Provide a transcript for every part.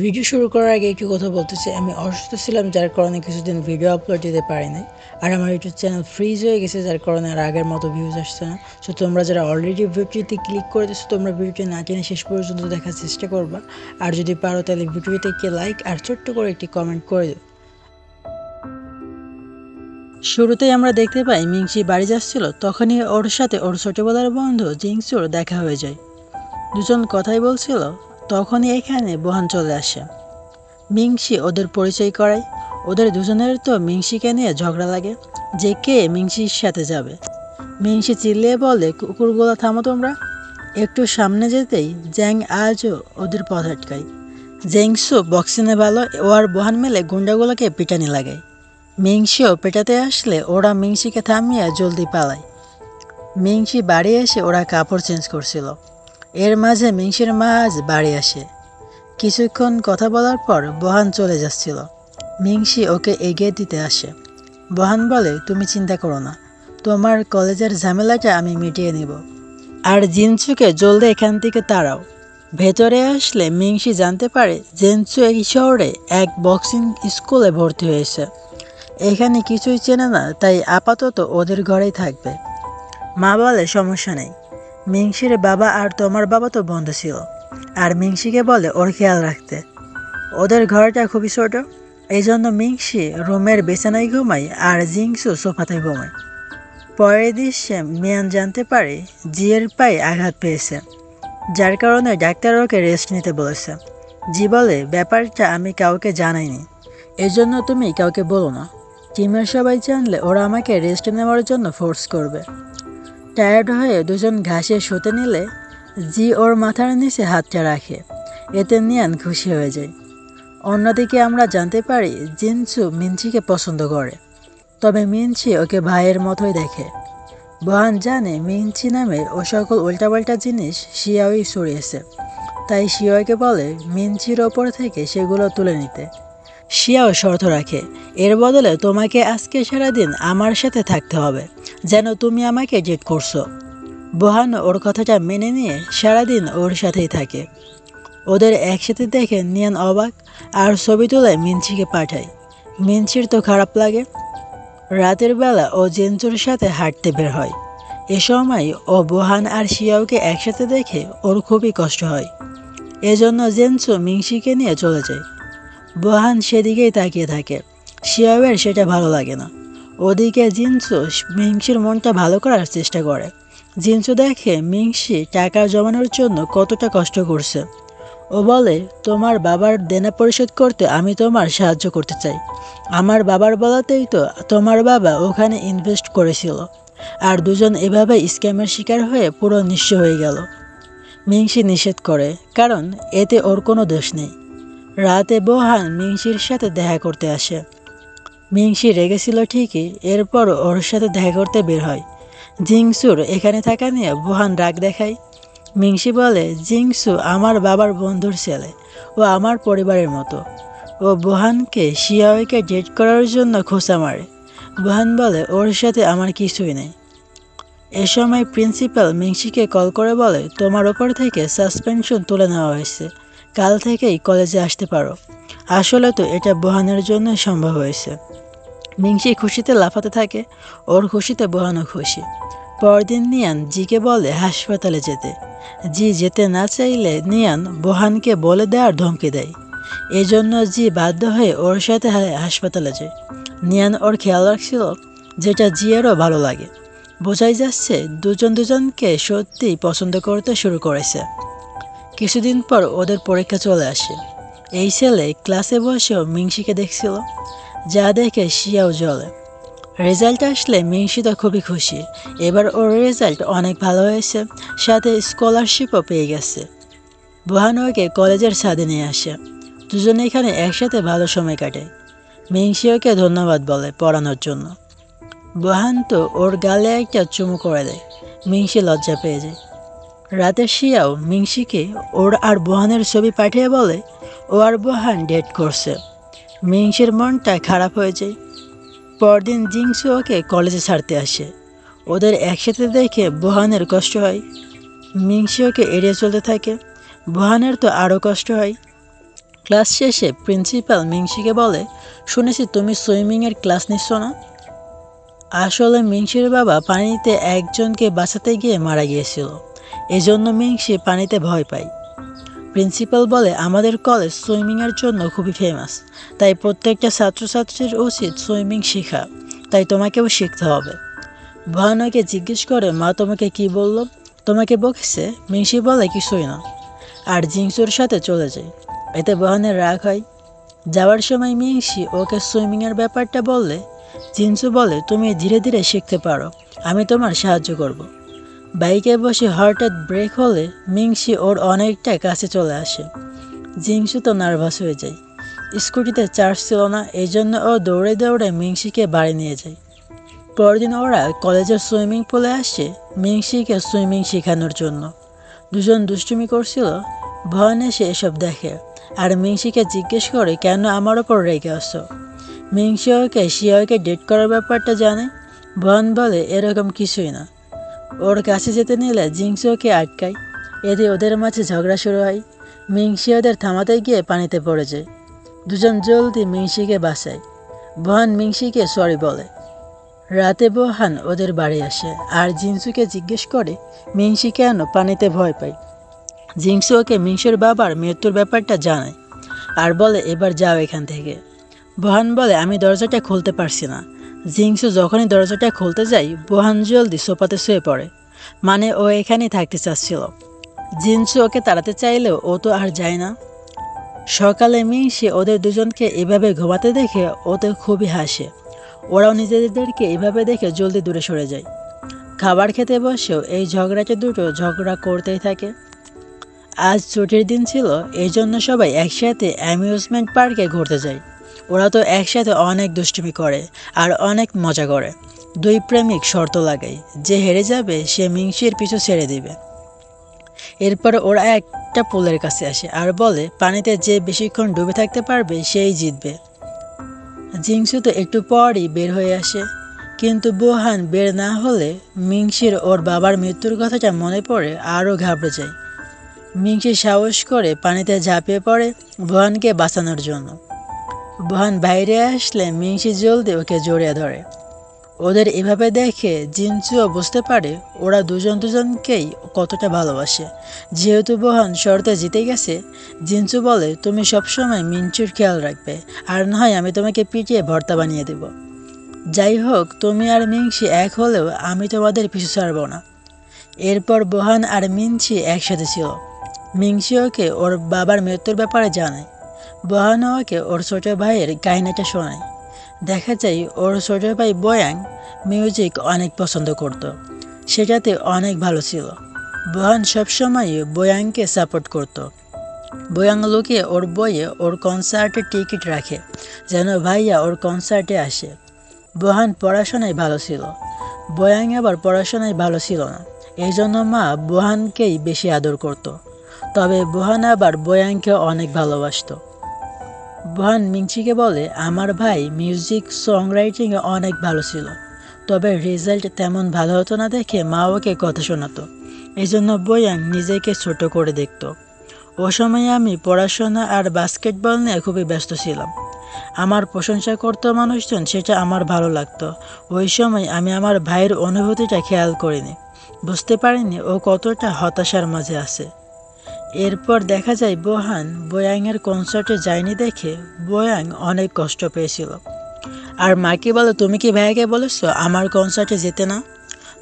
Video শুরু করার আগে একটু কথা বলতে চাই। আমি অসুস্থ ছিলাম, যার কারণে কিছুদিন ভিডিও আপলোড দিতে পারিনি। আর আমার ইউটিউব চ্যানেল ফ্রিজ হয়ে গেছে, যার কারণে আর আগের মতো ভিউজ আসছে না। সো তোমরা যারা অলরেডি ভিডিওতে ক্লিক করে দিচ্ছ, তোমরা ভিডিওটি না টেনে শেষ পর্যন্ত দেখার চেষ্টা করবা। আর যদি পারো তাহলে ভিডিওতে একটি লাইক আর ছোট্ট করে একটি কমেন্ট করে দিও। শুরুতেই আমরা দেখতে পাই মিংসি বাড়ি যাচ্ছিল, তখনই ওর সাথে ওর ছোটবেলার বন্ধু জিংসুর দেখা হয়ে যায়। দুজন কথাই বলছিল, তখনই এখানে বোহান চলে আসে। মিংসি ওদের পরিচয় করায়। ওদের দুজনের তো মিংসিকে নিয়ে ঝগড়া লাগে যে কে মিংসির সাথে যাবে। মিংসি চিল্লিয়ে বলে, কুকুরগুলো থামো তোমরা। একটু সামনে যেতেই জ্যাং আজও ওদের পথ আটকায়। জেংসু বক্সিংয়ে ভালো, ও আর বোহান মেলে গুন্ডাগুলোকে পিটানি লাগায়। মিংসিও পেটাতে আসলে ওরা মিংসিকে থামিয়ে জলদি পালায়। মিংসি বাড়ি এসে ওরা কাপড় চেঞ্জ করছিল। এর মাঝে মিংসির মা আজ বাড়ি আসে। কিছুক্ষণ কথা বলার পর বোহান চলে যাচ্ছিল। মিংসি ওকে এগিয়ে দিতে আসে। বোহান বলে, তুমি চিন্তা করো না, তোমার কলেজের ঝামেলাটা আমি মিটিয়ে নিব। আর জিনসুকে জলদি এখান থেকে তাড়াও। ভেতরে আসলে মিংসি জানতে পারে জিনসু এই শহরে এক বক্সিং স্কুলে ভর্তি হয়েছে। এখানে কিছুই চেনে না, তাই আপাতত ওদের ঘরেই থাকবে। মা বলে, সমস্যা নেই, মিংসির বাবা আর তোমার বাবা তো বন্ধ ছিল। আর মিংসিকে বলে ওর খেয়াল রাখতে। ওদের ঘরটা খুবই ছোট, এই জন্য মিংসি রুমের বিছানায় ঘুমায় আর জিংসু সোফাতে ঘুমায়। পরের দৃশ্যে মিয়ান জানতে পারে জিয়ের পায়ে আঘাত পেয়েছে, যার কারণে ডাক্তার ওকে রেস্ট নিতে বলেছে। জি বলে, ব্যাপারটা আমি কাউকে জানাইনি, এজন্য তুমি কাউকে বলো না। টিমের সবাই জানলে ওরা আমাকে রেস্ট নেওয়ার জন্য ফোর্স করবে। টায়ার্ড হয়ে দুজন ঘাসে শুতে নিলে জি ওর মাথার নিচে হাতটা রাখে। এতে নিয়ান খুশি হয়ে যায়। অন্যদিকে আমরা জানতে পারি জিনসু মিনচিকে পছন্দ করে, তবে মিনচি ওকে ভাইয়ের মতোই দেখে। বোহান জানে মিনচি নামে ও সকল উল্টাপাল্টা জিনিস শিয়াওই ছড়িয়েছে, তাই শিয়াওকে বলে মিনচির ওপর থেকে সেগুলো তুলে নিতে। শিয়াও শর্ত রাখে, এর বদলে তোমাকে আজকে সারাদিন আমার সাথে থাকতে হবে, যেন তুমি আমাকে ডেট করছো। বোহান ওর কথাটা মেনে নিয়ে সারাদিন ওর সাথেই থাকে। ওদের একসাথে দেখে নিয়ান অবাক আর ছবি তুলে মিনচিকে পাঠায়। মিনচির তো খারাপ লাগে। রাতের বেলা ও জেনচুর সাথে হাঁটতে বের হয়। এ সময় ও বোহান আর শিয়াওকে একসাথে দেখে ওর খুবই কষ্ট হয়। এজন্য জেনচু মিংসিকে নিয়ে চলে যায়। বোহান সেদিকেই তাকিয়ে থাকে। শিয়াওয়ের সেটা ভালো লাগে না। ওদিকে জিনসু মিংসির মনটা ভালো করার চেষ্টা করে। জিনসু দেখে মিংসি টাকা জমানোর জন্য কতটা কষ্ট করছে। ও বলে, তোমার বাবার দেনা পরিশোধ করতে আমি তোমার সাহায্য করতে চাই। আমার বাবার বলাতেই তো তোমার বাবা ওখানে ইনভেস্ট করেছিল। আর দুজন এভাবে স্ক্যামের শিকার হয়ে পুরো নিঃস্ব হয়ে গেল। মিংসি নিষেধ করে, কারণ এতে ওর কোনো দোষ নেই। রাতে বোহান মিংসির সাথে দেখা করতে আসে। মিংসি রেগেছিল ঠিকই, এরপর ওর সাথে দেখা করতে বের হয়। জিংসুর এখানে থাকা নিয়ে বোহান রাগ দেখায়। মিংসি বলে, জিংসু আমার বাবার বন্ধুর ছেলে, ও আমার পরিবারের মতো। ও বোহানকে শিয়াওকে ডেট করার জন্য খোঁচা মারে। বোহান বলে, ওর সাথে আমার কিছুই নেই। এ সময় প্রিন্সিপাল মিংসিকে কল করে বলে, তোমার ওপর থেকে সাসপেনশন তুলে নেওয়া হয়েছে, কাল থেকেই কলেজে আসতে পারো। আসলে তো এটা বোহানের জন্য সম্ভব হয়েছে। মিংসি খুশিতে লাফাতে থাকে। ওর খুশিতে বোহানও খুশি। পরদিন নিয়ান জিকে বলে হাসপাতালে যেতে। জি যেতে না চাইলে নিয়ান বোহানকে বলে দেওয়ার ধমকি দেয়। এজন্য জি বাধ্য হয়ে ওর সাথে হাসপাতালে যায়। নিয়ান ওর খেয়াল রাখছিল, যেটা জিয়েরও ভালো লাগে। বোঝাই যাচ্ছে দুজন দুজনকে সত্যিই পছন্দ করতে শুরু করেছে। কিছুদিন পর ওদের পরীক্ষা চলে আসে। এই ছেলে ক্লাসে বসেও মিংসিকে দেখছিল, যা দেখে শিয়াও জ্বলে। রেজাল্ট আসলে মিংসি তো খুবই খুশি। এবার ওর রেজাল্ট অনেক ভালো হয়েছে, সাথে স্কলারশিপও পেয়ে গেছে। বোহান ওকে কলেজের ছাদে নিয়ে আসে। দুজনে এখানে একসাথে ভালো সময় কাটে। মিংসি ওকে ধন্যবাদ বলে পড়ানোর জন্য। বোহান তো ওর গালে একটা চুমু করে দেয়। মিংসি লজ্জা পেয়ে যায়। রাতে শিয়াও মিংসিকে ওর আর বোহানের ছবি পাঠিয়ে বলে ও আর বোহান ডেট করছে। মিংসির মনটা খারাপ হয়ে যায়। পরদিন জিংসু ওকে কলেজে ছাড়তে আসে। ওদের একসাথে দেখে বোহানের কষ্ট হয়। মিংসি ওকে এড়িয়ে চলতে থাকে। বোহানের তো আরও কষ্ট হয়। ক্লাস শেষে প্রিন্সিপাল মিংসিকে বলে, শুনেছি তুমি সুইমিংয়ের ক্লাস নিচ্ছ না। আসলে মিংসির বাবা পানিতে একজনকে বাঁচাতে গিয়ে মারা গিয়েছিল, এজন্য মিংসি পানিতে ভয় পায়। প্রিন্সিপাল বলে, আমাদের কলেজ সুইমিংয়ের জন্য খুবই ফেমাস, তাই প্রত্যেকটা ছাত্রছাত্রীর উচিত সুইমিং শেখা, তাই তোমাকেও শিখতে হবে। ভয়ানকে জিজ্ঞেস করে, মা তোমাকে কি বলল? তোমাকে বকেছে? মিংসি বলে, কিছুই না, আর জিংসুর সাথে চলে যায়। এতে বহানের রাগ হয়। যাওয়ার সময় মিংসি ওকে সুইমিংয়ের ব্যাপারটা বললে জিনসু বলে, তুমি ধীরে ধীরে শিখতে পারো, আমি তোমার সাহায্য করব। বাইকে বসে হঠাৎ ব্রেক হলে মিংসি ওর অনেকটা কাছে চলে আসে। জিংসু তো নার্ভাস হয়ে যায়। স্কুটিতে চার্জ ছিল না, এই জন্য ও দৌড়ে দৌড়ে মিংসিকে বাড়ি নিয়ে যায়। পরদিন ওরা কলেজের সুইমিং পুলে আসে মিংসিকে সুইমিং শেখানোর জন্য। দুজন দুষ্টুমি করছিল। ভয়ান এসে এসব দেখে আর মিংসিকে জিজ্ঞেস করে, কেন আমার ওপর রেগে আসছো? মিংসি ওকে শিয়াকে ডেট করার ব্যাপারটা জানে। ভয়ান বলে, এরকম কিছুই না। ওর কাছে যেতে নিলে জিংসি ওকে আটকায়। এতে ওদের মাঝে ঝগড়া শুরু হয়। মিংসি ওদের থামাতে গিয়ে পানিতে পড়ে যায়। দুজন জলদি মিংসিকে বাঁচায়। ভয়ান মিংসিকে সরি বলে। রাতে বোহান ওদের বাড়ি আসে আর জিনসুকে জিজ্ঞেস করে মিংসি কেন পানিতে ভয় পায়। জিংসু ওকে মিংসুর বাবার মৃত্যুর ব্যাপারটা জানায় আর বলে, এবার যাও এখান থেকে। বোহান বলে, আমি দরজাটা খুলতে পারছি না। জিংসু যখনই দরজাটা খুলতে যায় বোহান জলদি সোফাতে শুয়ে পড়ে, মানে ও এখানেই থাকতে চাচ্ছিল। জিনসু ওকে তাড়াতে চাইলেও ও তো আর যায় না। সকালে মিংসি ওদের দুজনকে এভাবে ঘুমাতে দেখে ওতে খুবই হাসে। ওরাও নিজেদেরকে এভাবে দেখে জলদি দূরে সরে যায়। খাবার খেতে বসেও এই ঝগড়াটা দুটো ঝগড়া করতেই থাকে। আজ ছুটির দিন ছিল, এই জন্য সবাই একসাথে অ্যামিউজমেন্ট পার্কে ঘুরতে যায়। ওরা তো একসাথে অনেক দুষ্টুমি করে আর অনেক মজা করে। দুই প্রেমিক শর্ত লাগায়, যে হেরে যাবে সে মিংসির পিছু ছেড়ে দিবে। এরপর ওরা একটা পুলের কাছে আসে আর বলে, পানিতে যে বেশিক্ষণ ডুবে থাকতে পারবে সেই জিতবে। জিংসু তো একটু পরই বের হয়ে আসে, কিন্তু বোহান বের না হলে মিংসির ওর বাবার মৃত্যুর কথাটা মনে পড়ে আরও ঘাবড়ে যায়। মিংসি সাহস করে পানিতে ঝাঁপিয়ে পড়ে বোহানকে বাঁচানোর জন্য। বোহান বাইরে আসলে মিংসি জলদি ওকে জড়িয়ে ধরে। ওদের এভাবে দেখে জিনসুও বুঝতে পারে ওরা দুজন দুজনকেই কতটা ভালোবাসে। যেহেতু বোহান শর্তে জিতে গেছে, জিনসু বলে, তুমি সবসময় মিঞ্চুর খেয়াল রাখবে, আর না হয় আমি তোমাকে পিটিয়ে ভর্তা বানিয়ে দেব। যাই হোক, তুমি আর মিংসি এক হলেও আমি তোমাদের পিছু ছাড়ব না। এরপর বোহান আর মিংসি একসাথে ছিল। মিংসি ওকে ওর বাবার মৃত্যুর ব্যাপারে জানায়। বোহানও ওকে ওর ছোট ভাইয়ের কাহিনীটা শোনায়। দেখা যায় ওর ছোট ভাই বোয়াং মিউজিক অনেক পছন্দ করত, সেটাতে অনেক ভালো ছিল। বোহান সবসময় বোয়াংকে সাপোর্ট করত। বোয়াং লুকিয়ে ওর বইয়ে ওর কনসার্টের টিকিট রাখে যেন ভাইয়া ওর কনসার্টে আসে। বোহান পড়াশোনায় ভালো ছিল, বোয়াং আবার পড়াশোনায় ভালো ছিল না, এই জন্য মা বোহানকেই বেশি আদর করত। তবে বোহান আবার বোয়াংকে অনেক ভালোবাসত। বোহান মিংচিকে বলে, আমার ভাই মিউজিক সং রাইটিংয়ে অনেক ভালো ছিল, তবে রেজাল্ট তেমন ভালো হতো না দেখে মা ওকে কথা শোনাতো। এই জন্য বোয়াং নিজেকে ছোট করে দেখত। ও সময় আমি পড়াশোনা আর বাস্কেটবল নিয়ে খুবই ব্যস্ত ছিলাম। আমার প্রশংসা করতো মানুষজন, সেটা আমার ভালো লাগতো। ওই সময় আমি আমার ভাইয়ের অনুভূতিটা খেয়াল করিনি, বুঝতে পারিনি ও কতটা হতাশার মাঝে আছে। এরপর দেখা যায় বোহান বোয়াংয়ের কনসার্টে যায়নি দেখে বোয়াং অনেক কষ্ট পেয়েছিল। আর মাকে বলে, তুমি কি ভাইয়াকে বলেছো আমার কনসার্টে যেতে না?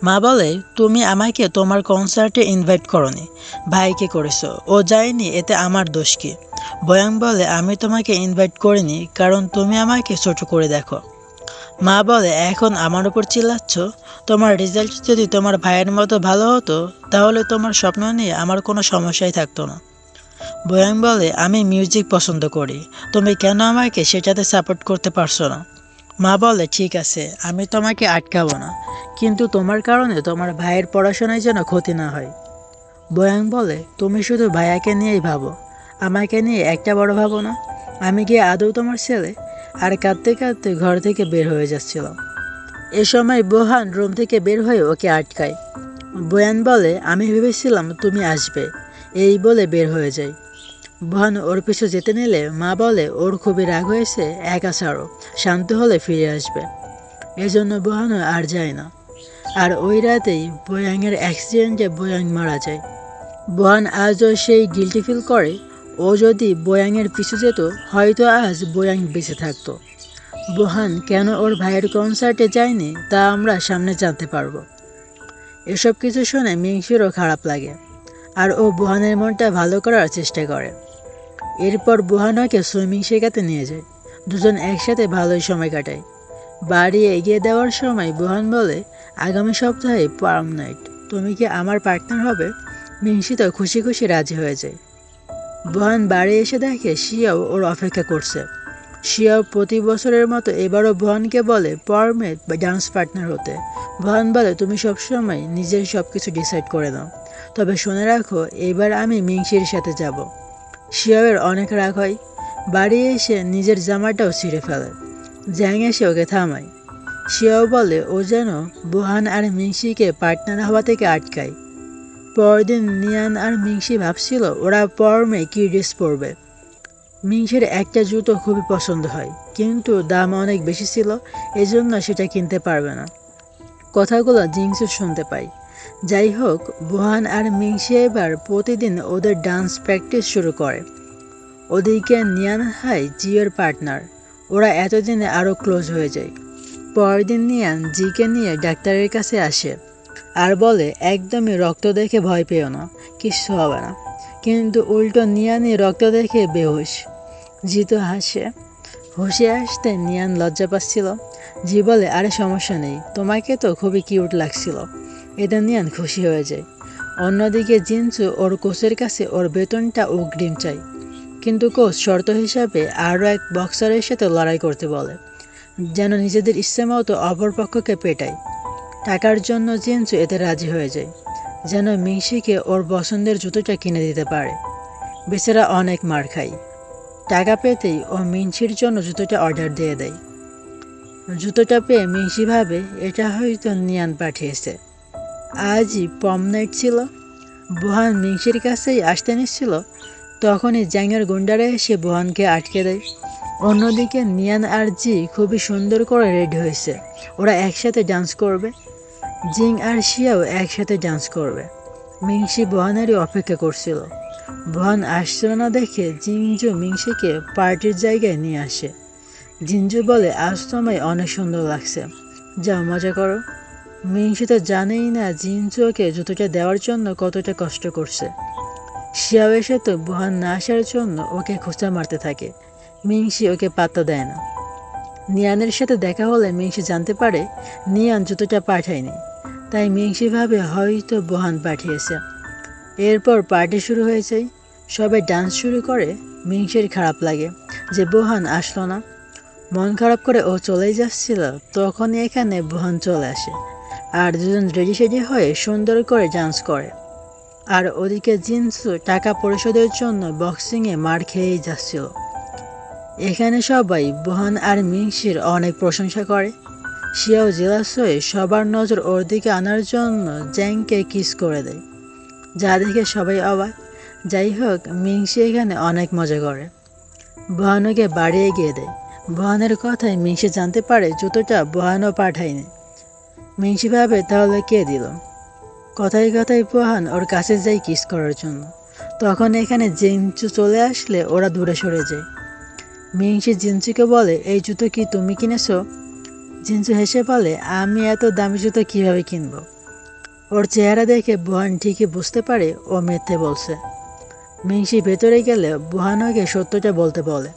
মা বলে, তুমি আমাকে তোমার কনসার্টে ইনভাইট করনি, ভাইকে করেছো, ও যায়নি, এতে আমার দোষ কি? বোয়াং বলে, আমি তোমাকে ইনভাইট করিনি কারণ তুমি আমাকে ছোট করে দেখো। মা বলে, এখন আমার উপর চিল্লাচ্ছ? তোমার রেজাল্ট যদি তোমার ভাইয়ের মতো ভালো হতো তাহলে তোমার স্বপ্ন নিয়ে আমার কোনো সমস্যাই থাকতো না। বোয়াং বলে, আমি মিউজিক পছন্দ করি, তুমি কেন আমাকে সেটাতে সাপোর্ট করতে পারছো না? মা বলে, ঠিক আছে, আমি তোমাকে আটকাবো না, কিন্তু তোমার কারণে তোমার ভাইয়ের পড়াশোনায় যেন ক্ষতি না হয়। বোয়াং বলে, তুমি শুধু ভাইয়াকে নিয়েই ভাবো, আমাকে নিয়ে একটা বড় ভাবো না। আমি কি আদৌ তোমার ছেলে? আর কাঁদতে কাঁদতে ঘর থেকে বের হয়ে যাচ্ছিল। এ সময় বোহান রুম থেকে বের হয়ে ওকে আটকায়। বোয়ান বলে, আমি ভেবেছিলাম তুমি আসবে, এই বলে বের হয়ে যায়। বোহান ওর পিছু যেতে নিলে মা বলে ওর খুবই রাগ হয়েছে, একা ছাড়ো, শান্ত হলে ফিরে আসবে। এজন্য বোহানও আর যায় না। আর ওই রাতেই বোয়াংয়ের অ্যাক্সিডেন্টে বোয়াং মারা যায়। বোহান আজও সেই গিল্টি ফিল করে, ও যদি বোয়াংয়ের পিছু যেত হয়তো আজ বোয়াং বেঁচে থাকতো। বোহান কেন ওর ভাইয়ের কনসার্টে যায়নি তা আমরা সামনে জানতে পারবো। এসব কিছু শুনে মিংসিরও খারাপ লাগে, আর ও বোহানের মনটা ভালো করার চেষ্টা করে। এরপর বোহান ওকে সুইমিং শেখাতে নিয়ে যায়। দুজন একসাথে ভালোই সময় কাটায়। বাড়ি এগিয়ে দেওয়ার সময় বোহান বলে, আগামী সপ্তাহে পার্ম নাইট, তুমি কি আমার পার্টনার হবে? মিংসি তো খুশি খুশি রাজি হয়ে যায়। বোহান বাড়ি এসে দেখে শিয়াও ওর অপেক্ষা করছে। শিয়াও প্রতি বছরের মতো এবারও বোহানকে বলে পারমে বা ডান্স পার্টনার হতে। বোহান বলে, তুমি সবসময় নিজের সব কিছু ডিসাইড করে নাও, তবে শুনে রাখো এবার আমি মিংসির সাথে যাব। শিয়াওয়ের অনেক রাগ হয়। বাড়ি এসে নিজের জামাটাও ছিঁড়ে ফেলে। জ্যাং এসে ওকে থামায়। শিয়াও বলে ও যেন বোহান আর মিংসিকে পার্টনার হওয়া থেকে আটকায়। পরদিন নিয়ান আর মিংসি ভাবছিল ওরা পরমে কী ড্রেস পরবে। মিংসির একটা জুতো খুবই পছন্দ হয়, কিন্তু দাম অনেক বেশি ছিল, এজন্য সেটা কিনতে পারবে না। কথাগুলো জিংসু শুনতে পায়। যাই হোক, বোহান আর মিংসি এবার প্রতিদিন ওদের ডান্স প্র্যাকটিস শুরু করে। ওদিকে নিয়ান হাই জিওর পার্টনার। ওরা এতদিনে আরও ক্লোজ হয়ে যায়। পরদিন নিয়ান জিকে নিয়ে ডাক্তারের কাছে আসে আর বলে একদমই রক্ত দেখে ভয় পেও না, কিচ্ছু হবে না। কিন্তু উল্টো নিয়ানই রক্ত দেখে বেহুশ। জি তো হাসে। হুশে আসতে নিয়ান লজ্জা পাচ্ছিল। জি বলে, আরে সমস্যা নেই, তোমাকে তো খুবই কিউট লাগছিল। এতে নিয়ান খুশি হয়ে যায়। অন্যদিকে জিনসু ওর কোচের কাছে ওর বেতনটা অগ্রিম চায়, কিন্তু কোচ শর্ত হিসাবে আরও এক বক্সারের সাথে লড়াই করতে বলে, যেন নিজেদের ইচ্ছে মতো অপরপক্ষকে পেটায়। টাকার জন্য জিনসু এতে রাজি হয়ে যায়, যেন মিংসিকে ওর পছন্দের জুতোটা কিনে দিতে পারে। বেচারা অনেক মার খায়। টাকা পেতেই ও মিংসির জন্য জুতোটা অর্ডার দিয়ে দেয়। জুতোটা পেয়ে মিংসি ভাবে এটা হয়তো নিয়ান পাঠিয়েছে। আজই পম নাইট ছিল। বোহান মিংসির কাছেই আসতে নিচ্ছিল, তখনই জ্যাংয়ের গুন্ডারা এসে বোহানকে আটকে দেয়। অন্যদিকে নিয়ান আর জি খুবই সুন্দর করে রেডি হয়েছে, ওরা একসাথে ডান্স করবে। জিং আর শিয়াও একসাথে ডান্স করবে। মিংসি বোহানেরই অপেক্ষা করছিল। বোহান আসছিল না দেখে জিনজু মিংসিকে পার্টির জায়গায় নিয়ে আসে। জিনজু বলে, আজ তোমায় অনেক সুন্দর লাগছে, যাও মজা করো। মিংসি তো জানেই না জিনজু ওকে জুতোটা দেওয়ার জন্য কতটা কষ্ট করছে। শিয়াও এসে তো বোহান না আসার জন্য ওকে খোঁচা মারতে থাকে। মিংসি ওকে পাত্তা দেয় না। নিয়ানের সাথে দেখা হলে মিংসি জানতে পারে নিয়ান জুতোটা পাঠায়নি, তাই মিংসি ভাবে হয়তো বোহান পাঠিয়েছে। এরপর পার্টি শুরু হয়ে যায়। সবাই ডান্স শুরু করে। মিংসির খারাপ লাগে যে বোহান আসলো না। মন খারাপ করে ও চলেই যাচ্ছিল, তখনই এখানে বোহান চলে আসে আর দুজন রেডি সেডি হয়ে সুন্দর করে ডান্স করে। আর ওদিকে জিনসু টাকা পরিশোধের জন্য বক্সিংয়ে মার খেয়েই যাচ্ছিল। এখানে সবাই বোহান আর মিংসির অনেক প্রশংসা করে। শিয়াও জেলাস হয়ে সবার নজর ওর দিকে আনার জন্য জ্যাংকে কিস করে দেয়, যা দেখে সবাই অবাক। যাই হোক, মিংসি এখানে অনেক মজা করে। বোহানকে বাড়ি এগিয়ে দেয়। বোহানের কথায় মিংসি জানতে পারে জুতোটা বোহানও পাঠায়নি। মিংসি ভাবে তাহলে কে দিল। কথায় কথায় বোহান ওর কাছে যায় কিস করার জন্য। তখন এখানে জিনচু চলে আসলে ওরা দূরে সরে যায়। মিংসি জিনচুকে বলে, এই জুতো কি তুমি কিনেছো? জিনচু হেসে বলে, আমি এত দামি জুতো কিভাবে কিনবো? ওর চেহারা দেখে বোহান ঠিকই বুঝতে পারে ও মিথ্যে বলছে। মিংসি ভেতরে গেলে বোহান ওকে সত্যটা বলতে বলে,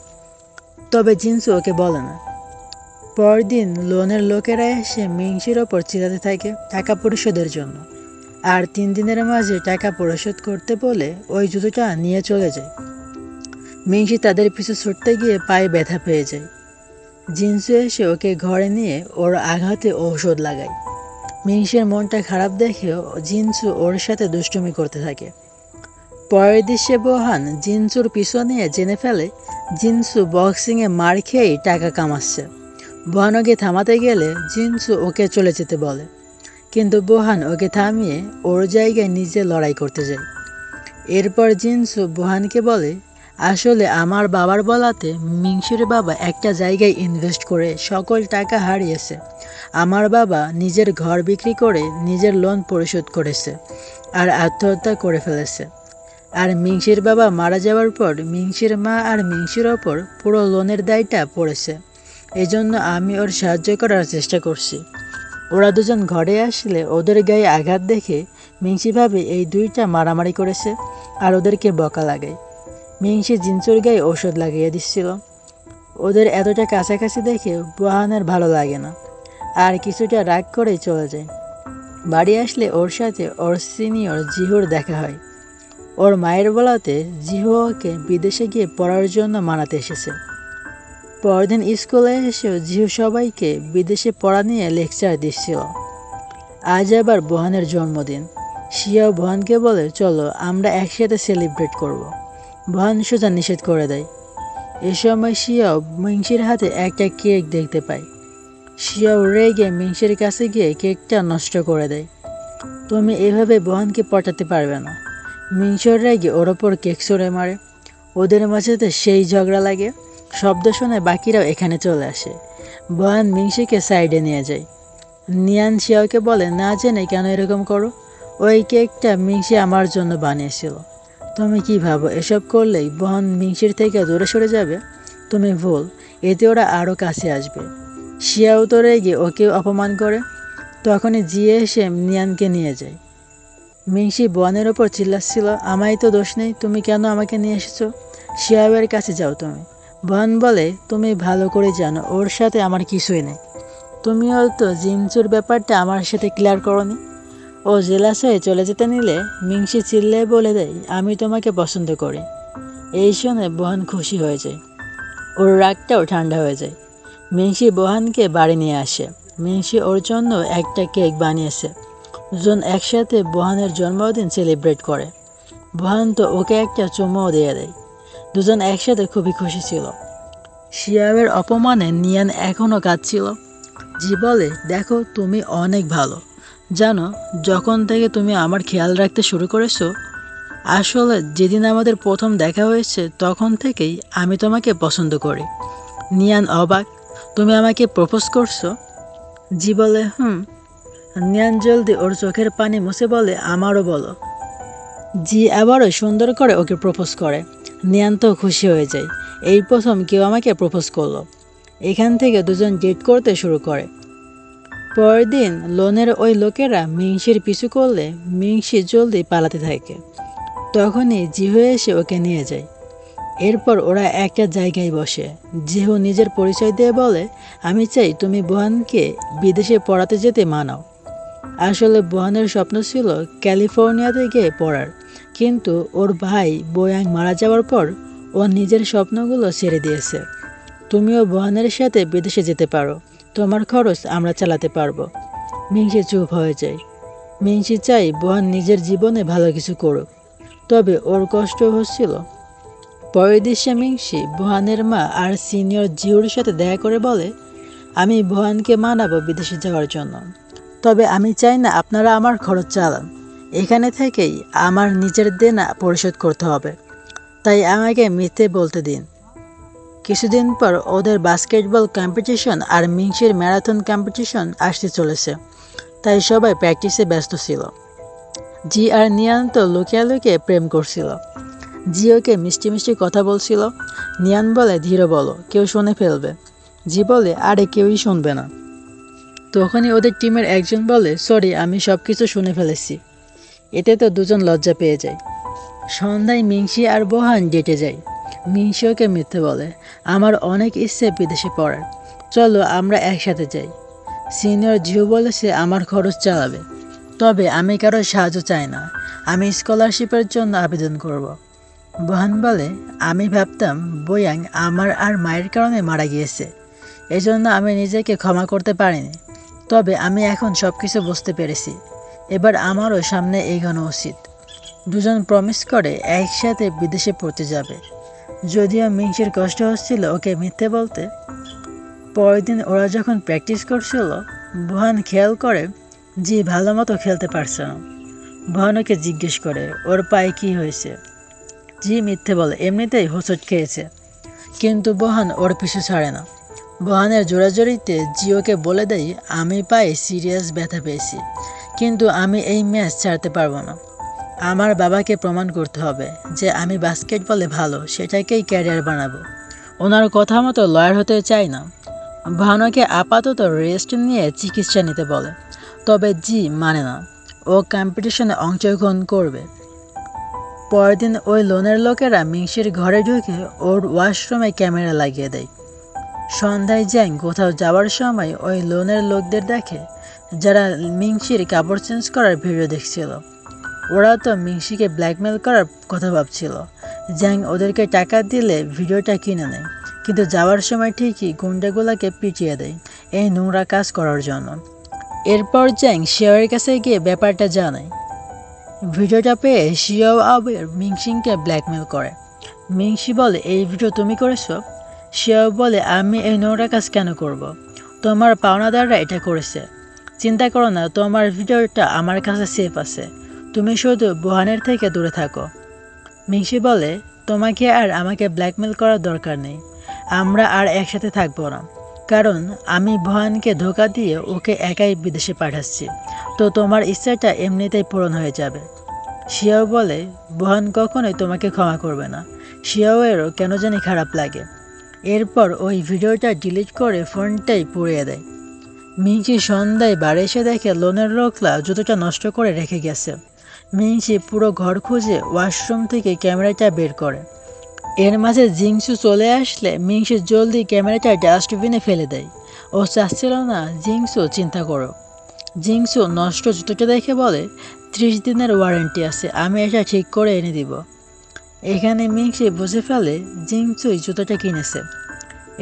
তবে জিনসু ওকে বলে না। পরদিন লোনের লোকেরা এসে মিংসির ওপর চিল্লাতে থাকে টাকা পরিশোধের জন্য, আর 3 দিনের মাঝে টাকা পরিশোধ করতে বলে ওই জুতোটা নিয়ে চলে যায়। মিংসি তাদের পিছু ছুটতে গিয়ে পায়ে ব্যথা পেয়ে যায়। জিনসু এসে ওকে ঘরে নিয়ে ওর আঘাতে ঔষধ লাগায়। মিংসির মনটা খারাপ দেখে জিনসু ওর সাথে দুষ্টুমি করতে থাকে। পরের দৃশ্যে বোহান জিনসুর পিছু নিয়ে জেনে ফেলে জিনসু বক্সিংয়ে মার খেয়েই টাকা কামাচ্ছে। বোহান ওকে থামাতে গেলে জিনসু ওকে চলে যেতে বলে, কিন্তু বোহান ওকে থামিয়ে ওর জায়গায় নিজে লড়াই করতে যায়। এরপর জিনসু বোহানকে বলে, আসলে আমার বাবার বলাতে মিংসির বাবা একটা জায়গায় ইনভেস্ট করে সকল টাকা হারিয়েছে। আমার বাবা নিজের ঘর বিক্রি করে নিজের লোন পরিশোধ করেছে আর আত্মহত্যা করে ফেলেছে। আর মিংসির বাবা মারা যাওয়ার পর মিংসির মা আর মিংসির ওপর পুরো লোনের দায়টা পড়েছে। এজন্য আমি ওর সাহায্য করার চেষ্টা করছি। ওরা দুজন ঘরে আসলে ওদের গায়ে আঘাত দেখে মিংসি ভাবে এই দুইটা মারামারি করেছে আর ওদেরকে বকা লাগায়। মিংসি জিনসুর গায়ে ঔষধ লাগিয়ে দিচ্ছিল। ওদের এতটা কাছাকাছি দেখে বোহানের ভালো লাগে না, আর কিছুটা রাগ করেই চলে যায়। বাড়ি আসলে ওর সাথে ওর সিনিয়র জিহুর দেখা হয়। ওর মায়ের বলাতে জিহু ওকে বিদেশে গিয়ে পড়ার জন্য মানাতে এসেছে। পরদিন স্কুলে এসেও জিহু সবাইকে বিদেশে পড়া নিয়ে লেকচার দিচ্ছিল। আজ আবার বোহানের জন্মদিন। শিয়াও বোহানকে বলে, চলো আমরা একসাথে সেলিব্রেট করব। বোহান সোজা নিষেধ করে দেয়। এ সময় শিয়াও মিংসির হাতে একটা কেক দেখতে পায়। শিয়াও রেগে মিংসির কাছে গিয়ে কেকটা নষ্ট করে দেয়। তুমি এভাবে বোহানকে পটাতে পারবে না। মিংসির রেগে ওর ওপর কেক ছুঁড়ে মারে। ওদের মাঝেতে সেই ঝগড়া লাগে। শব্দ শুনে বাকিরাও এখানে চলে আসে। বোহান মিংসিকে সাইডে নিয়ে যায়। নিয়ান শিয়াওকে বলে, না জেনে কেন এরকম করো? ওই কেকটা মিংসি আমার জন্য বানিয়েছিল। তুমি কি ভাবো এসব করলেই বোহান মিংসির থেকে দূরে সরে যাবে? তুমি ভুল, এতে ওরা আরও কাছে আসবে। শিয়াও তো রেগে ওকে অপমান করে। তখনই জিয়ে এসে নিয়ানকে নিয়ে যায়। মিংসি বোহানের ওপর চিল্লাচ্ছিল, আমায় তো দোষ নেই, তুমি কেন আমাকে নিয়ে এসেছো? শিয়াওয়ের কাছে যাও তুমি। বোহান বলে, তুমি ভালো করে জানো ওর সাথে আমার কিছুই নেই। তুমি হয়তো জিনচুর ব্যাপারটা আমার সাথে ক্লিয়ার করনি। ও জেলাস হয়ে চলে যেতে নিলে মিংসি চিল্লে বলে দেয়, আমি তোমাকে পছন্দ করি। এই শুনে বোহান খুশি হয়ে যায়। ওর রাগটাও ঠান্ডা হয়ে যায়। মিংসি বোহানকে বাড়ি নিয়ে আসে। মিংসি ওর জন্য একটা কেক বানিয়েছে। দুজন একসাথে বোহানের জন্মদিন সেলিব্রেট করে। বোহান তো ওকে একটা চুমুও দিয়ে দেয়। দুজন একসাথে খুবই খুশি ছিল। শিয়াবের অপমানে নিয়ান এখনও কাঁদছিল। জি বলে, দেখো তুমি অনেক ভালো। জানো, যখন থেকে তুমি আমার খেয়াল রাখতে শুরু করেছো, আসলে যেদিন আমাদের প্রথম দেখা হয়েছে তখন থেকেই আমি তোমাকে পছন্দ করি। নিয়ান অবাক, তুমি আমাকে প্রপোজ করছো? জি বলে, হুম। নিয়ান জলদি ওর চোখের পানি মুছে বলে, আমারও বলো। জি আবারও সুন্দর করে ওকে প্রপোজ করে। নিয়ান তো খুশি হয়ে যায়, এই প্রথম কেউ আমাকে প্রপোজ করলো। এখান থেকে দুজন ডেট করতে শুরু করে। পরের দিন লোনের ওই লোকেরা মিংসির পিছু করলে মিংসি জলদি পালাতে থাকে। তখনই জিহু এসে ওকে নিয়ে যায়। এরপর ওরা একটা জায়গায় বসে। জিহু নিজের পরিচয় দিয়ে বলে, আমি চাই তুমি বোহানকে বিদেশে পড়াতে যেতে মানাও। আসলে বোহানের স্বপ্ন ছিল ক্যালিফোর্নিয়াতে গিয়ে পড়ার, কিন্তু ওর ভাই বোয়াং মারা যাওয়ার পর ও নিজের স্বপ্নগুলো ছেড়ে দিয়েছে। তুমিও বোহানের সাথে বিদেশে যেতে পারো, তোমার খরচ আমরা চালাতে পারবো। মিংসি চুপ হয়ে যায়। মিংসি চাই বোহান নিজের জীবনে ভালো কিছু করুক, তবে ওর কষ্ট হচ্ছিল। পরের দৃশ্যে মিংসি বোহানের মা আর সিনিয়র জিহুর সাথে দেখা করে বলে, আমি বোহানকে মানাবো বিদেশে যাওয়ার জন্য, তবে আমি চাই না আপনারা আমার খরচ চালান। এখানে থেকেই আমার নিজের দেনা পরিশোধ করতে হবে, তাই আমাকে মিথ্যে বলতে দিন। কিছুদিন পর ওদের বাস্কেটবল কম্পিটিশন আর মিংসির ম্যারাথন কম্পিটিশন আসতে চলেছে, তাই সবাই প্র্যাকটিসে ব্যস্ত ছিল। জি আর নিয়ান তো লুকিয়ে লুকিয়ে প্রেম করছিল। জি ওকে মিষ্টি মিষ্টি কথা বলছিল। নিয়ান বলে, ধীরে বলো, কেউ শুনে ফেলবে। জি বলে, আরে কেউই শুনবে না। তখনই ওদের টিমের একজন বলে, সরি, আমি সব কিছু শুনে ফেলেছি। এতে তো দুজন লজ্জা পেয়ে যায়। সন্ধ্যায় মিংসি আর বোহান ডেটে যায়। মিংসি ওকে মিথ্যে বলে, আমার অনেক ইচ্ছে বিদেশে পড়ার, চলো আমরা একসাথে যাই। সিনিয়র জিহু বলেছে আমার খরচ চালাবে, তবে আমি কারো সাহায্য চাই না, আমি স্কলারশিপের জন্য আবেদন করব। বোহান বলে, আমি ভাবতাম বোয়াং আমার আর মায়ের কারণে মারা গিয়েছে, এজন্য আমি নিজেকে ক্ষমা করতে পারিনি, তবে আমি এখন সব কিছু বুঝতে পেরেছি। এবার আমারও সামনে এগোনো উচিত। দুজন প্রমিস করে একসাথে বিদেশে পড়তে যাবে। যদিও মিংসির কষ্ট হচ্ছিল ওকে মিথ্যে বলতে। পরের দিন ওরা যখন প্র্যাকটিস করছিল, বোহান খেয়াল করে জি ভালো মতো খেলতে পারছে না। বোহান ওকে জিজ্ঞেস করে ওর পায়ে কী হয়েছে। জি মিথ্যে বলে, এমনিতেই হোঁচট খেয়েছে। কিন্তু বোহান ওর পিছু ছাড়ে না। বোহানের জোরাজোরিতে জিওকে বলে দেয়, আমি পায়ে সিরিয়াস ব্যথা পেয়েছি, কিন্তু আমি এই ম্যাচ ছাড়তে পারবো না। আমার বাবাকে প্রমাণ করতে হবে যে আমি বাস্কেটবলে ভালো, সেটাকেই ক্যারিয়ার বানাবো। ওনার কথা মতো লয়ার হতে চাই না। ভানুকে আপাতত রেস্ট নিয়ে চিকিৎসা নিতে বলে, তবে জি মানে না, ও কম্পিটিশনে অংশগ্রহণ করবে। পরের দিন ওই লোনের লোকেরা মিংসির ঘরে ঢুকে ওর ওয়াশরুমে ক্যামেরা লাগিয়ে দেয়। সন্ধ্যায় জ্যাং কোথাও যাওয়ার সময় ওই লোনের লোকদের দেখে, যারা মিংসির কাপড় চেঞ্জ করার ভিডিও দেখছিল। ওরা তো মিংসিকে ব্ল্যাকমেল করার কথা ভাবছিল। জ্যাং ওদেরকে টাকা দিলে ভিডিওটা কিনে নেয়, কিন্তু যাওয়ার সময় ঠিকই গুন্ডাগুলোকে পিটিয়ে দেয় এই নোংরা কাজ করার জন্য। এরপর জ্যাং শিয়াওয়ের কাছে গিয়ে ব্যাপারটা জানায়। ভিডিওটা পেয়ে শিয়াও আবার মিংসিংকে ব্ল্যাকমেল করে। মিংসি বলে, এই ভিডিও তুমি করেছো? শিয়াও বলে, আমি এই নোংরা কাজ কেন করব? তোমার পাওনাদাররা এটা করেছে। চিন্তা করো না, তোমার ভিডিওটা আমার কাছে সেফ আছে, তুমি শুধু বোহানের থেকে দূরে থাকো। মিংসি বলে, তোমাকে আর আমাকে ব্ল্যাকমেল করার দরকার নেই, আমরা আর একসাথে থাকবো না, কারণ আমি বোহানকে ধোঁকা দিয়ে ওকে একাই বিদেশে পাঠাচ্ছি, তো তোমার ইচ্ছাটা এমনিতেই পূরণ হয়ে যাবে। শিয়াও বলে, বোহান কখনোই তোমাকে ক্ষমা করবে না। শিয়াওয়েরও কেন জানি খারাপ লাগে। এরপর ওই ভিডিওটা ডিলিট করে ফোনটাই পুড়িয়ে দেয়। মিংসি সন্ধ্যায় বাড়ি এসে দেখে লোনের লোকরা জুতোটা নষ্ট করে রেখে গেছে। মিংসি পুরো ঘর খুঁজে ওয়াশরুম থেকে ক্যামেরাটা বের করে। এর মাঝে জিংসু চলে আসলে মিংসি জলদি ক্যামেরাটা ডাস্টবিনে ফেলে দেয়। ও চাচ্ছিল না জিংসু চিন্তা করো। জিংসু নষ্ট জুতোটা দেখে বলে, 30 দিনের ওয়ারেন্টি আছে, আমি এটা ঠিক করে এনে দিব। এখানে মিংসি বুঝে ফেলে জিংসুই জুতোটা কিনেছে।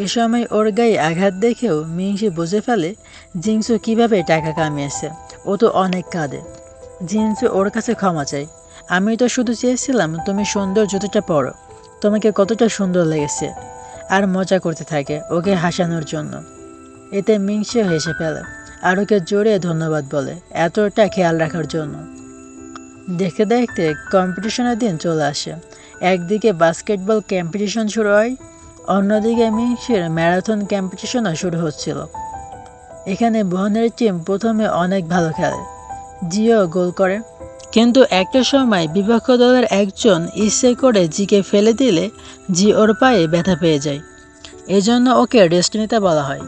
এ সময় ওর গায়ে আঘাত দেখেও মিংসি বুঝে ফেলে জিংসু কিভাবে টাকা কামিয়েছে। ও তো অনেক কাঁদে। জিংসু ওর কাছে ক্ষমা চাই, আমি তো শুধু চেয়েছিলাম তুমি সুন্দর জুতোটা পরো, তোমাকে কতটা সুন্দর লেগেছে। আর মজা করতে থাকে ওকে হাসানোর জন্য। এতে মিংসিও হেসে ফেলে আর ওকে জোরে ধন্যবাদ বলে এতটা খেয়াল রাখার জন্য। দেখতে দেখতে কম্পিটিশনের দিন চলে আসে। একদিকে বাস্কেটবল কম্পিটিশন শুরু হয়, অন্যদিকে মিংসির ম্যারাথন কম্পিটিশনও শুরু হচ্ছিল। এখানে বোহানের টিম প্রথমে অনেক ভালো খেলে, জিও গোল করে, কিন্তু একটা সময় বিপক্ষ দলের একজন ইচ্ছে করে জিকে ফেলে দিলে জি ওর পায়ে ব্যথা পেয়ে যায়। এজন্য ওকে রেস্ট নিতে বলা হয়।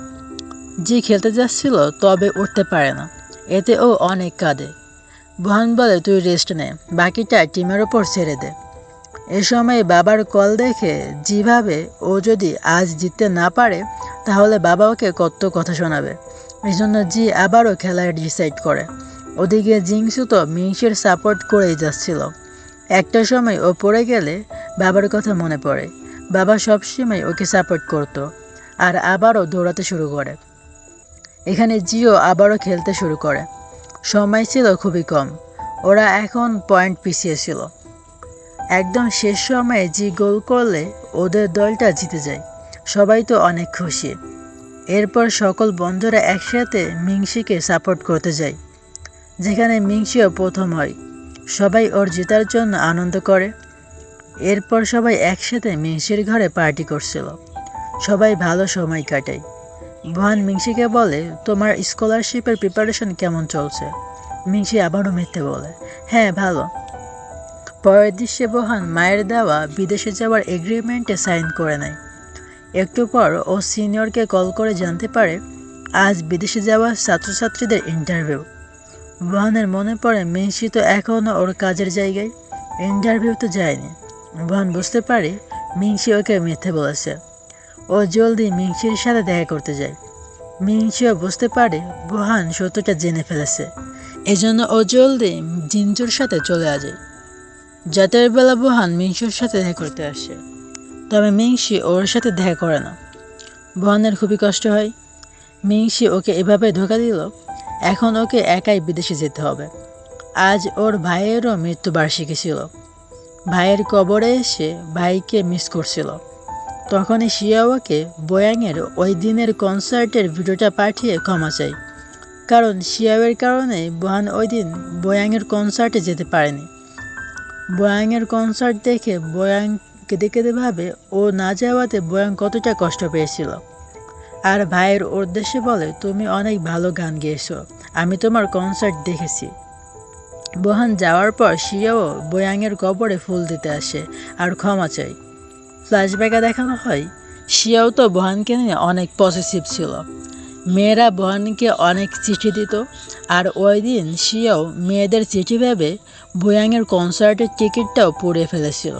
জি খেলতে যাচ্ছিল, তবে উঠতে পারে না, এতে ও অনেক কাঁদে। বোহান বলে, তুই রেস্ট নে, বাকিটা টিমের ওপর ছেড়ে দে। এ সময় বাবার কল দেখে জি ভাবে, ও যদি আজ জিততে না পারে তাহলে বাবা ওকে কত কথা শোনাবে। এই জন্য জি আবারও খেলার ডিসাইড করে। ওদিকে জিংসু তো মিংসির সাপোর্ট করেই যাচ্ছিল। একটা সময় ও পড়ে গেলে বাবার কথা মনে পড়ে। বাবা সবসময় ওকে সাপোর্ট করতো, আর আবারও দৌড়াতে শুরু করে। এখানে জিও আবারও খেলতে শুরু করে। সময় ছিল খুবই কম, ওরা এখন পয়েন্ট পিছিয়ে ছিল। একদম শেষ সময়ে জি গোল করলে ওদের দলটা জিতে যায়। সবাই তো অনেক খুশি। এরপর সকল বন্ধুরা একসাথে মিংসিকে সাপোর্ট করতে যায়, যেখানে মিংসিও প্রথম হয়। সবাই ওর জেতার জন্য আনন্দ করে। এরপর সবাই একসাথে মিংসির ঘরে পার্টি করছিল। সবাই ভালো সময় কাটায়। বোহান মিংসিকে বলে, তোমার স্কলারশিপের প্রিপারেশন কেমন চলছে? মিংসি আবারও মিথ্যে বলে, হ্যাঁ ভালো। পরের দৃশ্যে বোহান মায়ের দেওয়া বিদেশে যাওয়ার এগ্রিমেন্টে সাইন করে নেয়। একটু পর ও সিনিয়রকে কল করে জানতে পারে আজ বিদেশে যাওয়া ছাত্রছাত্রীদের ইন্টারভিউ। বোহানের মনে পড়ে মিংসি তো এখনও ওর কাজের জায়গায়, ইন্টারভিউতে যায়নি। বোহান বুঝতে পারে মিংসি ওকে মিথ্যে বলেছে। ও জলদি মিংসির সাথে দেখা করতে যায়। মিংসিও বুঝতে পারে বোহান সত্যটা জেনে ফেলেছে, এজন্য ও জলদি জিনজুর সাথে চলে আসে। রাতের বেলা বোহান মিংসির সাথে দেখা করতে আসে, তবে মিংসি ওর সাথে দেখা করে না। বোহানের খুবই কষ্ট হয়। মিংসি ওকে এভাবে ধোঁকা দিল, এখন ওকে একাই বিদেশে যেতে হবে। আজ ওর ভাইয়েরও মৃত্যুবার্ষিকী ছিল। ভাইয়ের কবরে এসে ভাইকে মিস করছিল। তখনই শিয়াওকে বোয়াংয়ের ওই দিনের কনসার্টের ভিডিওটা পাঠিয়ে ক্ষমা চাই, কারণ শিয়াওয়ের কারণে বোহান ওই দিন বোয়াংয়ের কনসার্টে যেতে পারেনি। বোয়াংয়ের কনসার্ট দেখে বোয়াং কেঁদে কেঁদে ভাবে ও না যাওয়াতে বোয়াং কতটা কষ্ট পেয়েছিল। আর ভাইয়ের উদ্দেশ্যে বলে, তুমি অনেক ভালো গান গেয়েছো, আমি তোমার কনসার্ট দেখেছি। বোহান যাওয়ার পর শিয়াও বোয়াংয়ের কবরে ফুল দিতে আসে আর ক্ষমা চায়। ফ্ল্যাশব্যাকে দেখানো হয় শিয়াও তো বোহানকে নিয়ে অনেক পসেসিভ ছিল। মেয়েরা বোহানকে অনেক চিঠি দিত, আর ওই দিন শিয়াও মেয়েদের চিঠি ভেবে বোয়াংয়ের কনসার্টের টিকিটটাও পুড়িয়ে ফেলেছিল,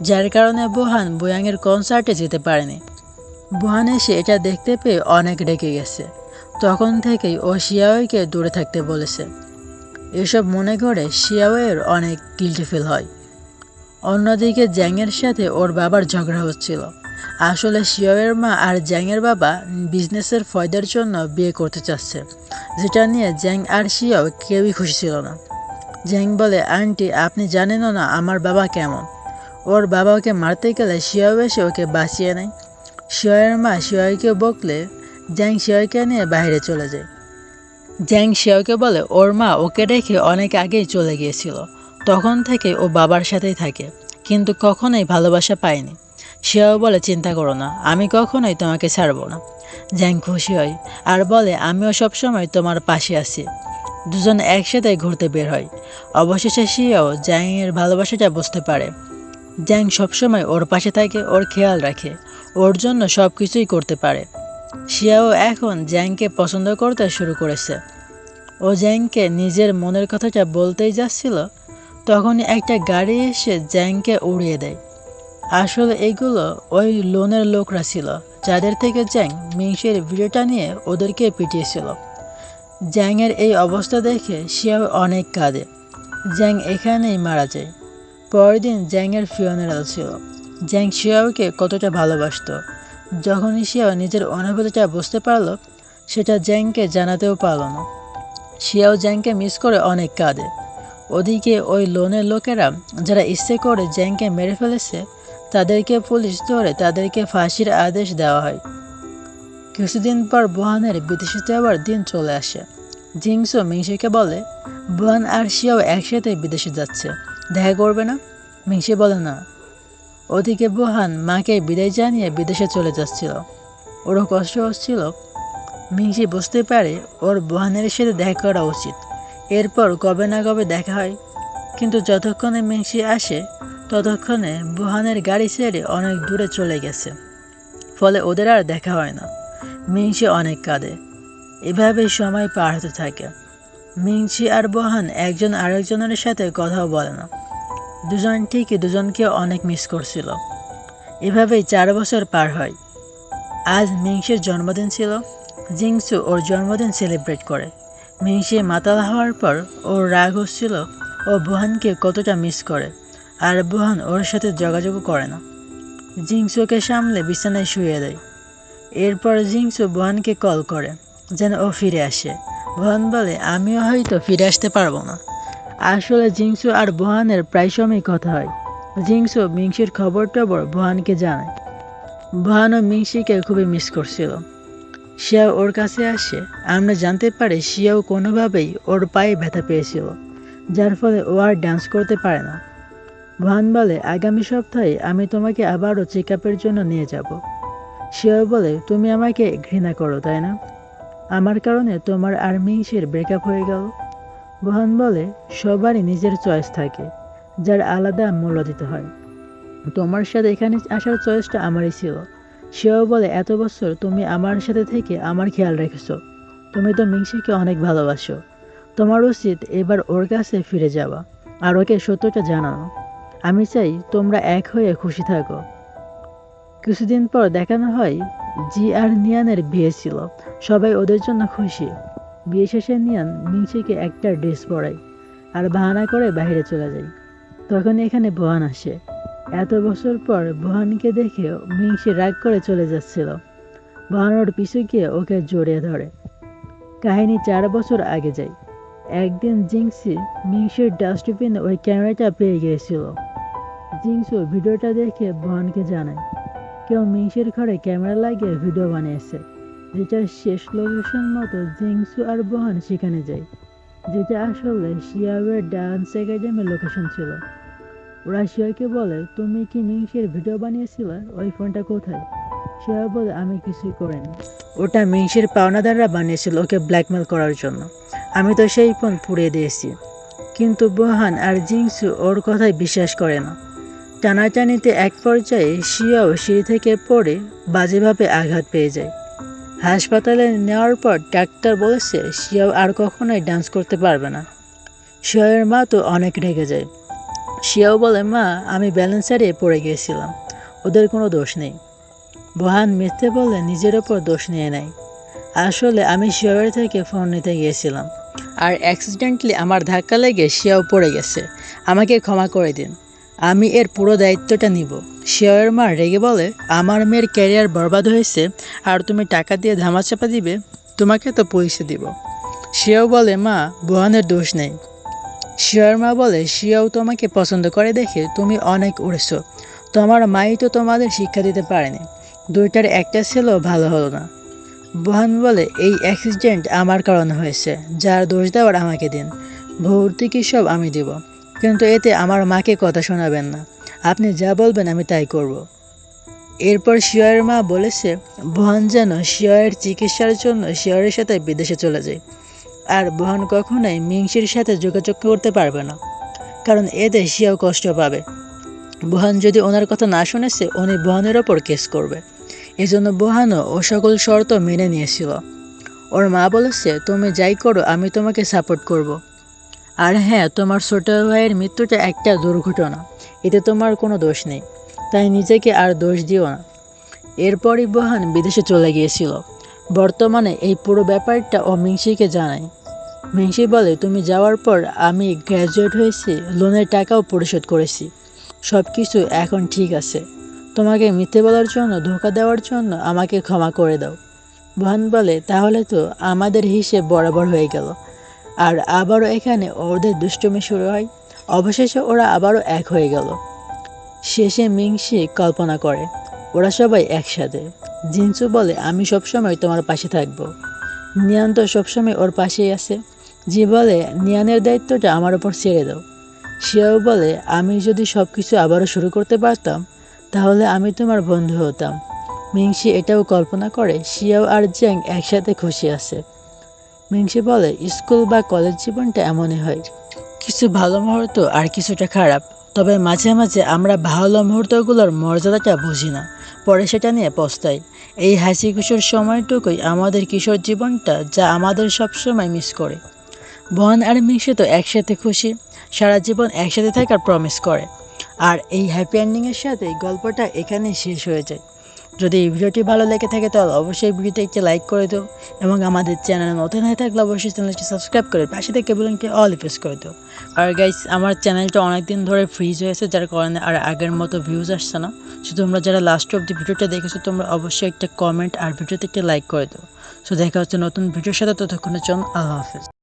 যার কারণে বোহান বোয়াংয়ের কনসার্টে যেতে পারেনি। বোহান এসে এটা দেখতে পেয়ে অনেক রেগে গেছে। তখন থেকেই ও শিয়াওকে দূরে থাকতে বলেছে। এসব মনে করে শিয়াওয়ের অনেক গিল্টি ফিল হয়। অন্যদিকে জ্যাংয়ের সাথে ওর বাবার ঝগড়া হচ্ছিল। আসলে শিয়াওয়ের মা আর জ্যাংয়ের বাবা বিজনেসের ফয়দার জন্য বিয়ে করতে চাচ্ছে, যেটা নিয়ে জ্যাং আর শিয়াও কেউই খুশি ছিল না। জ্যাং বলে, আন্টি আপনি জানেনও না আমার বাবা কেমন। ওর বাবা ওকে মারতে গেলে শিয়াও এসে ওকে বাঁচিয়ে নেয়। শিয়াওয়ের মা শিয়াওকে বকলে জ্যাং শিয়াওকে নিয়ে বাইরে চলে যায়। জ্যাং শিয়াওকে বলে ওর মা ওকে রেখে অনেক আগেই চলে গিয়েছিল, তখন থেকে ও বাবার সাথেই থাকে, কিন্তু কখনোই ভালোবাসা পায়নি। শিয়াও বলে, চিন্তা করো না, আমি কখনোই তোমাকে ছাড়বো না। জ্যাং খুশি হয় আর বলে, আমিও সবসময় তোমার পাশে আছি। দুজন একসাথে ঘুরতে বের হয়। অবশেষে শিয়াও জ্যাংয়ের ভালোবাসাটা বুঝতে পারে। জ্যাং সবসময় ওর পাশে থাকে, ওর খেয়াল রাখে, ওর জন্য সব কিছুই করতে পারে। শিয়াও এখন জ্যাংকে পছন্দ করতে শুরু করেছে। ও জ্যাংকে নিজের মনের কথাটা বলতেই যাচ্ছিল, তখনই একটা গাড়ি এসে জ্যাংকে উড়িয়ে দেয়। আসলে এগুলো ওই লোনের লোকরা ছিল, যাদের থেকে জ্যাং মিংসের ভিডিওটা নিয়ে ওদেরকে পিটিয়েছিল। জ্যাংয়ের এই অবস্থা দেখে শিয়াও অনেক কাঁদে। জ্যাং এখানেই মারা যায়। পরের দিন জ্যাংয়ের ফিউনারাল ছিল। জ্যাং শিয়াওকে কতটা ভালোবাসত। যখনই শিয়াও নিজের অনুভূতিটা বুঝতে পারল, সেটা জ্যাংকে জানাতেও পারল না। শিয়াও জ্যাংকে মিস করে অনেক কাঁদে। ওদিকে ওই লোনের লোকেরা যারা ইচ্ছে করে জ্যাংকে মেরে ফেলেছে, তাদেরকে পুলিশ ধরে তাদেরকে ফাঁসির আদেশ দেওয়া হয়। কিছুদিন পর বোহানের বিদেশে যাওয়ার দিন চলে আসে। জিংসু মিংসিকে বলে, বোহান আর শিয়াও একসাথে বিদেশে যাচ্ছে, দেখা করবে না? মিংসি বলে না। ওদিকে বোহান মাকে বিদায় জানিয়ে বিদেশে চলে যাচ্ছিল। ওরও কষ্ট হচ্ছিল। মিংসি বুঝতে পারে ওর বোহানের সাথে দেখা করা উচিত। এরপর কবে না কবে দেখা হয়, কিন্তু যতক্ষণে মিংসি আসে ততক্ষণে বোহানের গাড়ি ছেড়ে অনেক দূরে চলে গেছে। ফলে ওদের আর দেখা হয় না। মিংসি অনেক কাঁদে। এভাবেই সময় পার হতে থাকে। মিংসি আর বোহান একজন আরেকজনের সাথে কথাও বলে না। দুজন ঠিকই দুজনকে অনেক মিস করছিল। এভাবেই 4 বছর পার হয়। আজ মিংসির জন্মদিন ছিল। জিংসু ওর জন্মদিন সেলিব্রেট করে। মিংসি মাতাল হওয়ার পর ওর রাগ হচ্ছিল ও বোহানকে কতটা মিস করে, আর বোহান ওর সাথে যোগাযোগও করে না। জিংসুকে সামলে বিছানায় শুয়ে দেয়। এরপর জিংসু বোহানকে কল করে যেন ও ফিরে আসে। বোহান বলে, আমিও হয়তো ফিরে আসতে পারবো না। আসলে জিংসু আর বোহানের প্রায় সময় কথা হয়। জিংসু মিংসির খবর টবর বোহানকে জানায়। বোহানও মিংসিকে খুবই মিস করছিল। শিয়াও ওর কাছে আসে। আমরা জানতে পারি শিয়াও কোনোভাবেই ওর পায়ে ব্যথা পেয়েছিল, যার ফলে ও আর ডান্স করতে পারে না। বোহান বলে, আগামী সপ্তাহে আমি তোমাকে আবারও চেক আপের জন্য নিয়ে যাব। শিয়াও বলে, তুমি আমাকে ঘৃণা করো তাই না? আমার কারণে তোমার আর মিংসির ব্রেকআপ হয়ে গেল। বোহান বলে, সবারই নিজের চয়েস থাকে, যার আলাদা মূল্য দিতে হয়। তোমার সাথে এখানে আসার চয়েসটা আমারই ছিল। সেও বলে, এত বছর তুমি আমার সাথে থেকে আমার খেয়াল রেখেছো। তুমি তো মিংসিকে অনেক ভালোবাসো। তোমার উচিত এবার ওর কাছে ফিরে যাওয়া আর ওকে সত্যটা জানানো। আমি চাই তোমরা এক হয়ে খুশি থাকো। কিছুদিন পর দেখানো হয় জি আর নিয়ানের বিয়ে ছিল। সবাই ওদের জন্য খুশি। বিয়ে শেষে নিয়ান মিংসিকে একটা ড্রেস পরায় আর বাহানা করে বাইরে চলে যায়। তখন এখানে বোহান আসে। এত বছর পর বোহানকে দেখে মিংসি রাগ করে চলে যাচ্ছিল। বোহান ওর পিছু গিয়ে ওকে জড়িয়ে ধরে। কাহিনী 4 বছর আগে যায়। একদিন জিংসি মিংসির ডাস্টবিনে ওই ক্যামেরাটা পেয়ে গিয়েছিল। জিংসু ভিডিওটা দেখে বোহানকে জানায়, কেউ মিংসির ঘরে ক্যামেরা লাগিয়ে ভিডিও বানিয়েছে, যেটার শেষ লোকেশন মতো জিংসু আর বোহান সেখানে যায়, যেটা আসলে শিয়াওয়ের ডান্স একাডেমির লোকেশন ছিল। ওরা শিয়াকে বলে, তুমি কি মিংসির ভিডিও বানিয়েছিলে? ওই ফোনটা কোথায়? শিয়া বলে, আমি কিছুই করিনি। ওটা মিংসির পাওনাদাররা বানিয়েছিল ওকে ব্ল্যাকমেল করার জন্য। আমি তো সেই ফোন পুড়িয়ে দিয়েছি। কিন্তু বোহান আর জিংসু ওর কথায় বিশ্বাস করে না। টানাটানিতে এক পর্যায়ে শিয়াও সিঁড়ি থেকে পড়ে বাজেভাবে আঘাত পেয়ে যায়। হাসপাতালে নেওয়ার পর ডাক্তার বলেছে শিয়াও আর কখনোই ডান্স করতে পারবে না। শিয়ার মা তো অনেক রেগে যায়। শিয়াও বলে, মা, আমি ব্যালেন্স হারিয়ে পড়ে গিয়েছিলাম, ওদের কোনো দোষ নেই। বোহান মিথ্যে বলে নিজের ওপর দোষ নিয়ে নেয়। আসলে আমি শিয়াওয়ের থেকে ফোন নিতে গিয়েছিলাম, আর অ্যাক্সিডেন্টলি আমার ধাক্কা লেগে শিয়াও পড়ে গেছে। আমাকে ক্ষমা করে দিন, আমি এর পুরো দায়িত্বটা নিব। শিয়াওয়ের মা রেগে বলে, আমার মেয়ের ক্যারিয়ার বরবাদ হয়েছে আর তুমি টাকা দিয়ে ধামাচাপা দিবে? তোমাকে তো পুলিশে দিব। শিয়াও বলে, মা, বোহানের দোষ নেই। শিয়ার মা বলে, শিয়াও তোমাকে পছন্দ করে দেখে তুমি অনেক উড়েছ। তোমার মাই তো তোমাদের শিক্ষা দিতে পারেনি। দুইটার একটা ছেলেও ভালো হলো না। বোহান বলে, এই অ্যাক্সিডেন্ট আমার কারণে হয়েছে, যার দোষ দেওয়ার আমাকে দিন, ভর্তুকি সব আমি দিব, কিন্তু এতে আমার মাকে কথা শোনাবেন না। আপনি যা বলবেন আমি তাই করব। এরপর শিয়ার মা বলেছে বোহান যেন শিয়ার চিকিৎসার জন্য শিয়ারের সাথে বিদেশে চলে যায়। আর বোহান কখনোই মিংসির সাথে যোগাযোগ করতে পারবে না, কারণ এতে শিয়াও কষ্ট পাবে। বোহান যদি ওনার কথা না শুনেছে, উনি বোহানের ওপর কেস করবে। এজন্য বোহানও ও সকল শর্ত মেনে নিয়েছিল। ওর মা বলেছে, তুমি যাই করো আমি তোমাকে সাপোর্ট করব। আর হ্যাঁ, তোমার ছোট ভাইয়ের মৃত্যুটা একটা দুর্ঘটনা, এতে তোমার কোনো দোষ নেই, তাই নিজেকে আর দোষ দিও না। এরপরই বোহান বিদেশে চলে গিয়েছিল। বর্তমানে এই পুরো ব্যাপারটা ও মিংসিকে জানায়। মিংসি বলে, তুমি যাওয়ার পর আমি গ্র্যাজুয়েট হয়েছি, লোনের টাকাও পরিশোধ করেছি, সব কিছু এখন ঠিক আছে। তোমাকে মিথ্যে বলার জন্য, ধোঁকা দেওয়ার জন্য আমাকে ক্ষমা করে দাও। বোহান বলে, তাহলে তো আমাদের হিসেব বরাবর হয়ে গেল। আর আবারও এখানে ওদের দুষ্টুমি শুরু হয়। অবশেষে ওরা আবারও এক হয়ে গেল। শেষে মিংসি কল্পনা করে ওরা সবাই একসাথে। জিনসু বলে, আমি সবসময় তোমার পাশে থাকবো। নিয়ান তো সবসময় ওর পাশেই আছে। জি বলে, নিয়ানের দায়িত্বটা আমার ওপর ছেড়ে দাও। শিয়াও বলে, আমি যদি সব কিছু আবারও শুরু করতে পারতাম, তাহলে আমি তোমার বন্ধু হতাম। মিংসি এটাও কল্পনা করে শিয়াও আর জ্যাং একসাথে খুশি আছে। মিংসি বলে, স্কুল বা কলেজ জীবনটা এমনই হয়, কিছু ভালো মুহূর্ত আর কিছুটা খারাপ। তবে মাঝে মাঝে আমরা ভালো মুহূর্তগুলোর মর্যাদাটা বুঝি না, পরে সেটা নিয়ে পস্তাই। এই হাসি খুশির সময়টুকুই আমাদের কিশোর জীবনটা, যা আমাদের সবসময় মিস করে। বোহান আর মিংসি তো একসাথে খুশি, সারা জীবন একসাথে থাকার প্রমিস করে। আর এই হ্যাপি এন্ডিংয়ের সাথে গল্পটা এখানেই শেষ হয়ে যায়। যদি এই ভিডিওটি ভালো লেগে থাকে তাহলে অবশ্যই ভিডিওটি একটি লাইক করে দাও, এবং আমাদের চ্যানেলে নতুন হয়ে থাকলে অবশ্যই চ্যানেলটি সাবস্ক্রাইব করে পাশে থেকে বেলনটি অল প্রেস করে দাও। আর গাইস, আমার চ্যানেলটা অনেকদিন ধরে ফ্রিজ হয়েছে, যার কারণে আর আগের মতো ভিউজ আসছে না। সো তোমরা যারা লাস্ট অব দি ভিডিওটা দেখেছো, তোমরা অবশ্যই একটা কমেন্ট আর ভিডিওতে একটা লাইক করে দাও। সো দেখা হচ্ছে নতুন ভিডিওর সাথে, ততক্ষণের জন্য আল্লাহ হাফেজ।